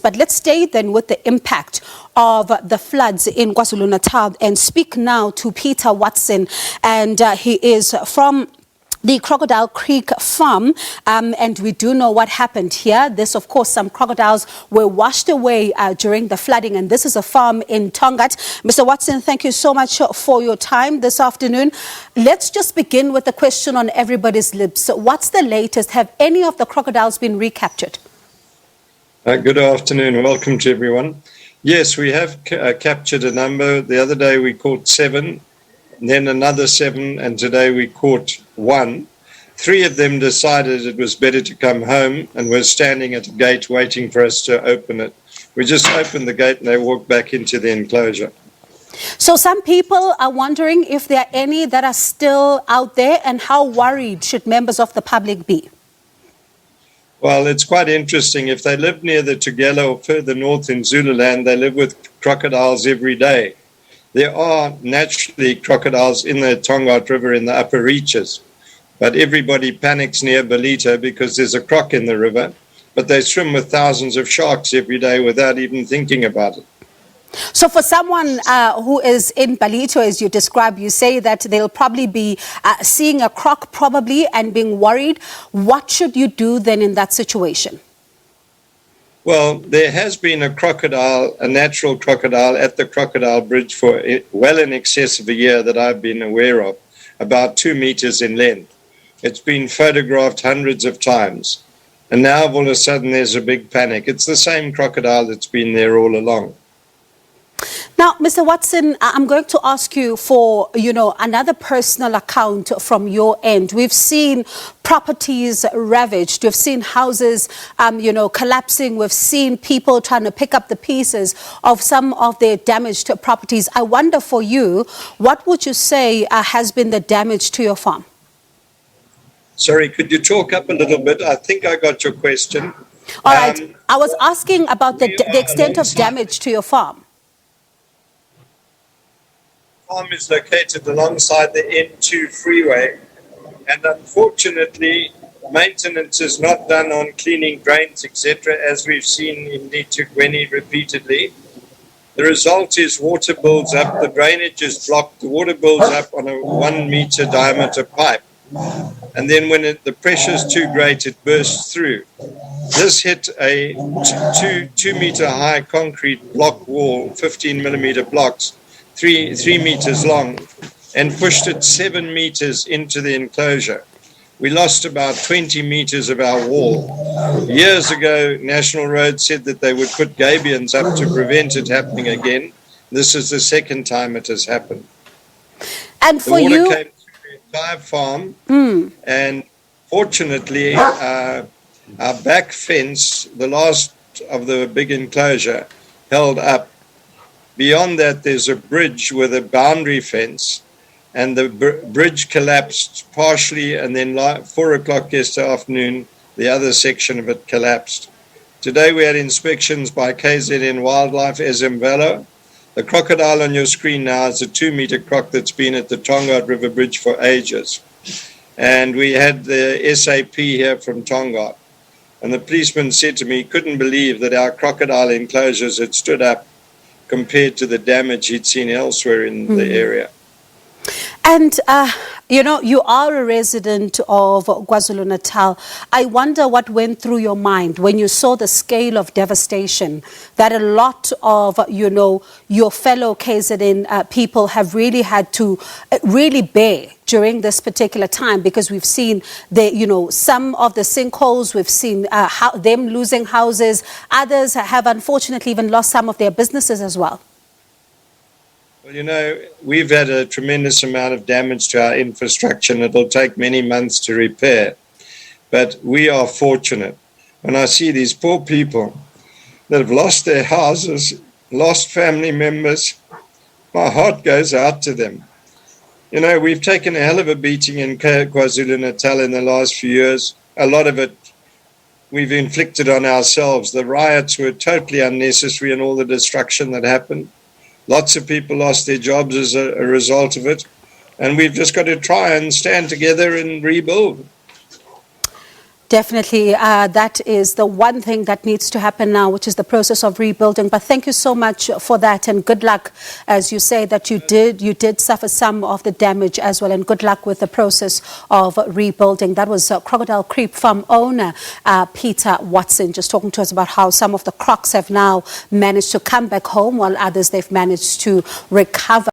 But let's stay then with the impact of the floods in KwaZulu-Natal and speak now to Peter Watson, and he is from the Crocodile Creek Farm, and we do know what happened here. This, of course, some crocodiles were washed away during the flooding, and this is a farm in Tongaat. Mr. Watson, thank you so much for your time this afternoon. Let's just begin with the question on everybody's lips. What's the latest? Have any of the crocodiles been recaptured? Good afternoon. Welcome to everyone. Yes, we have captured a number. The other day we caught 7, then another 7, and today we caught 1. 3 of them decided it was better to come home and were standing at the gate waiting for us to open it. We just opened the gate and they walked back into the enclosure. So some people are wondering if there are any that are still out there, and how worried should members of the public be? Well, it's quite interesting. If they live near the Tugela or further north in Zululand, they live with crocodiles every day. There are naturally crocodiles in the Tongaat River in the upper reaches, but everybody panics near Belito because there's a croc in the river, but they swim with thousands of sharks every day without even thinking about it. So for someone who is in Belito, as you describe, you say that they'll probably be seeing a croc probably and being worried. What should you do then in that situation? Well, there has been a crocodile, a natural crocodile at the Crocodile Bridge for well in excess of a year that I've been aware of, about 2 meters in length. It's been photographed hundreds of times. And now all of a sudden there's a big panic. It's the same crocodile that's been there all along. Now, Mr. Watson, I'm going to ask you for, another personal account from your end. We've seen properties ravaged. We've seen houses, collapsing. We've seen people trying to pick up the pieces of some of their damaged properties. I wonder for you, what would you say has been the damage to your farm? Sorry, could you talk up a little bit? I think I got your question. All right. I was asking about the extent of damage to your farm. Farm is located alongside the N2 freeway, and unfortunately maintenance is not done on cleaning drains, etc., as we've seen in Tongaat repeatedly. The result is water builds up, the drainage is blocked, the water builds up on a 1 meter diameter pipe, and then when the pressure is too great it bursts through. This hit a 2 meter high concrete block wall, 15 millimeter blocks, 3 meters long, and pushed it 7 meters into the enclosure. We lost about 20 meters of our wall. Years ago, National Road said that they would put gabions up to prevent it happening again. This is the second time it has happened. And for the water you, came through the entire farm, and fortunately, our back fence, the last of the big enclosure, held up. Beyond that, there's a bridge with a boundary fence, and the bridge collapsed partially, and then 4 o'clock yesterday afternoon, the other section of it collapsed. Today we had inspections by KZN Wildlife Ezemvelo. The crocodile on your screen now is a 2 meter croc that's been at the Tongaat River Bridge for ages. And we had the SAP here from Tongaat. And the policeman said to me he couldn't believe that our crocodile enclosures had stood up compared to the damage he'd seen elsewhere in the area. And, you are a resident of KwaZulu-Natal. I wonder what went through your mind when you saw the scale of devastation that a lot of, your fellow KZN people have really had to really bear during this particular time, because we've seen some of the sinkholes, we've seen them losing houses. Others have unfortunately even lost some of their businesses as well. Well, we've had a tremendous amount of damage to our infrastructure, and it'll take many months to repair. But we are fortunate. When I see these poor people that have lost their houses, lost family members, my heart goes out to them. We've taken a hell of a beating in KwaZulu-Natal in the last few years. A lot of it we've inflicted on ourselves. The riots were totally unnecessary and all the destruction that happened. Lots of people lost their jobs as a result of it. And we've just got to try and stand together and rebuild. Definitely, that is the one thing that needs to happen now, which is the process of rebuilding. But thank you so much for that, and good luck. As you say that you did suffer some of the damage as well, and good luck with the process of rebuilding. That was Crocodile Creek Farm Owner Peter Watson just talking to us about how some of the crocs have now managed to come back home, while others they've managed to recover.